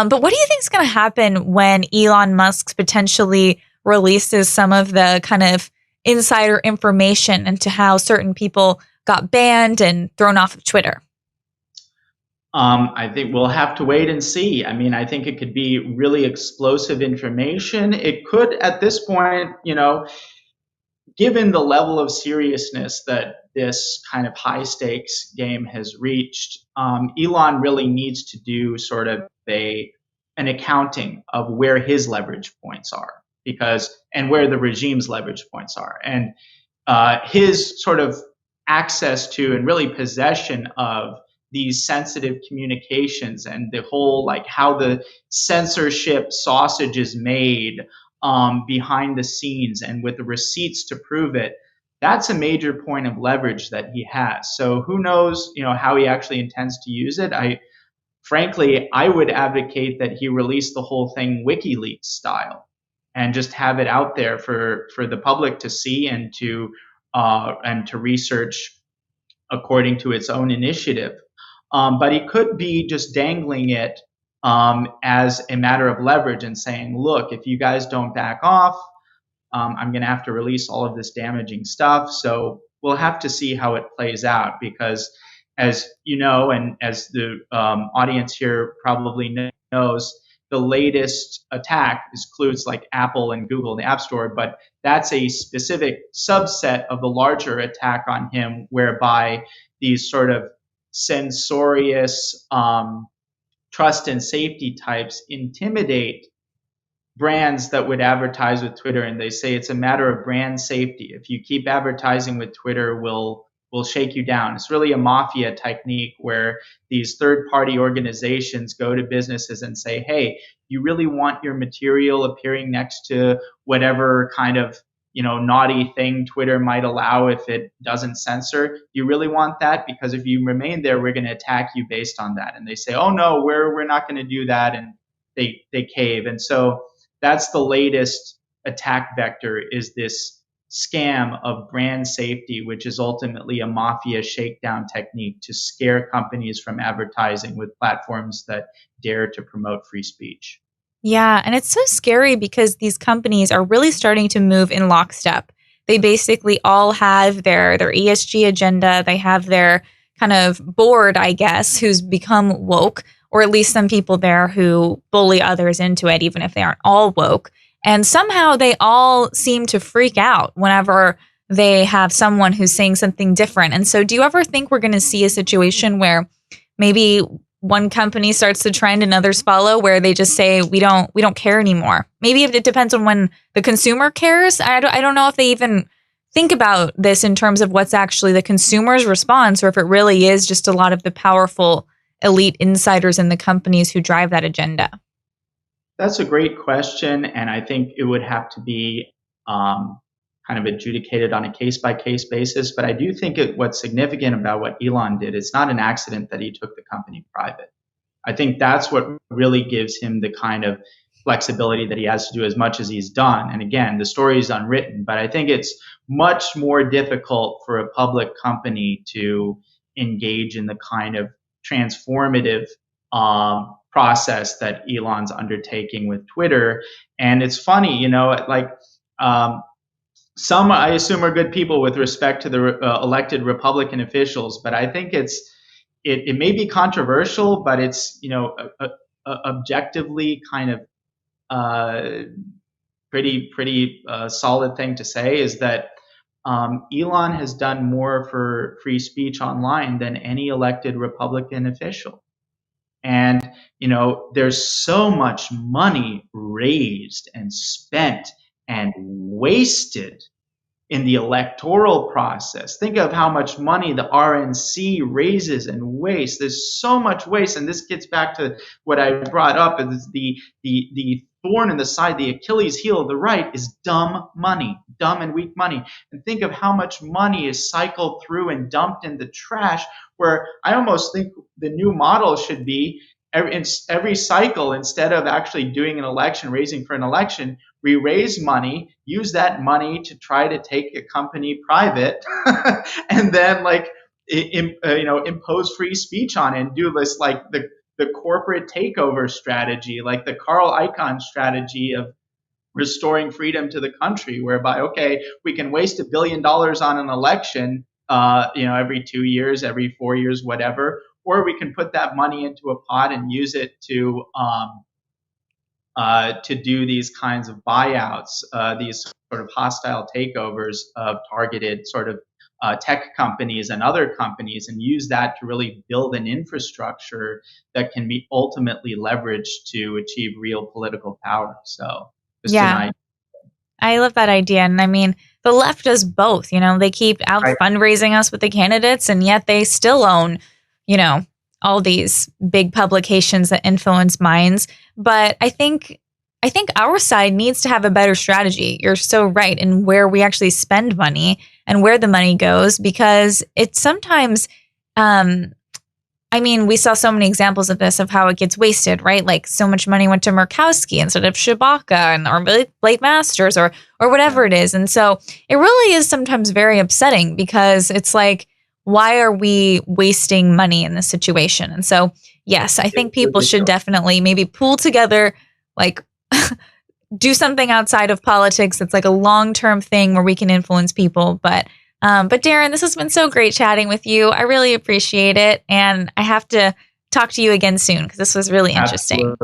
But what do you think is going to happen when Elon Musk potentially releases some of the kind of insider information into how certain people got banned and thrown off of Twitter? I think we'll have to wait and see. I mean, I think it could be really explosive information. It could, at this point, given the level of seriousness that this kind of high stakes game has reached, Elon really needs to do sort of an accounting of where his leverage points are, and where the regime's leverage points are, and his sort of access to and really possession of these sensitive communications, and the whole, like, how the censorship sausage is made behind the scenes and with the receipts to prove it. That's a major point of leverage that he has. So who knows, how he actually intends to use it. Frankly, I would advocate that he release the whole thing WikiLeaks style and just have it out there for the public to see and to research according to its own initiative. But he could be just dangling it as a matter of leverage and saying, look, if you guys don't back off, I'm going to have to release all of this damaging stuff. So we'll have to see how it plays out, because as you know, and as the audience here probably knows, the latest attack includes like Apple and Google in the App Store, but that's a specific subset of the larger attack on him, whereby these sort of censorious trust and safety types intimidate brands that would advertise with Twitter, and they say it's a matter of brand safety. If you keep advertising with Twitter, we'll shake you down. It's really a mafia technique where these third-party organizations go to businesses and say, hey, you really want your material appearing next to whatever kind of naughty thing Twitter might allow if it doesn't censor? You really want that? Because if you remain there, we're going to attack you based on that. And they say, oh no, we're not going to do that, and they cave. And so that's the latest attack vector, is this scam of brand safety, which is ultimately a mafia shakedown technique to scare companies from advertising with platforms that dare to promote free speech. Yeah, and it's so scary because these companies are really starting to move in lockstep. They basically all have their ESG agenda. They have their kind of board, I guess, who's become woke, or at least some people there who bully others into it, even if they aren't all woke. And somehow they all seem to freak out whenever they have someone who's saying something different. And so do you ever think we're going to see a situation where maybe one company starts to trend and others follow, where they just say, we don't care anymore? Maybe it depends on when the consumer cares. I don't know if they even think about this in terms of what's actually the consumer's response, or if it really is just a lot of the powerful elite insiders in the companies who drive that agenda. That's a great question, and I think it would have to be kind of adjudicated on a case-by-case basis. But I do think what's significant about what Elon did, it's not an accident that he took the company private. I think that's what really gives him the kind of flexibility that he has to do as much as he's done. And again, the story is unwritten, but I think it's much more difficult for a public company to engage in the kind of transformative process that Elon's undertaking with Twitter. And it's funny, some, I assume, are good people with respect to the elected Republican officials, but I think it may be controversial, but it's objectively kind of pretty solid thing to say, is that Elon has done more for free speech online than any elected Republican official. And there's so much money raised and spent and wasted in the electoral process. Think of how much money the RNC raises and wastes. There's so much waste, and this gets back to what I brought up: is the thorn in the side, the Achilles heel of the right is dumb money, dumb and weak money. And think of how much money is cycled through and dumped in the trash, where I almost think the new model should be every cycle, instead of actually doing an election, raising for an election, we raise money, use that money to try to take a company private, and then impose free speech on it, and do this, like the the corporate takeover strategy, like the Carl Icahn strategy of restoring freedom to the country, whereby, okay, we can waste $1 billion on an election, every 2 years, every 4 years, whatever, or we can put that money into a pot and use it to do these kinds of buyouts, these sort of hostile takeovers of targeted sort of tech companies and other companies, and use that to really build an infrastructure that can be ultimately leveraged to achieve real political power. So just an Yeah, idea. I love that idea. And I mean, the left does both. They keep out Right. fundraising us with the candidates, and yet they still own, you know, all these big publications that influence minds. But I think our side needs to have a better strategy. You're so right in where we actually spend money and where the money goes, because it's sometimes I mean, we saw so many examples of this, of how it gets wasted, right? Like so much money went to Murkowski instead of Shabaka or Blake Masters or whatever Yeah. it is. And so it really is sometimes very upsetting, because it's like, why are we wasting money in this situation? And so, yes, I think It's people should ridiculous. definitely maybe pool together, like do something outside of politics that's like a long-term thing where we can influence people. But Darren, this has been so great chatting with you. I really appreciate it. And I have to talk to you again soon, because this was really interesting. Absolutely.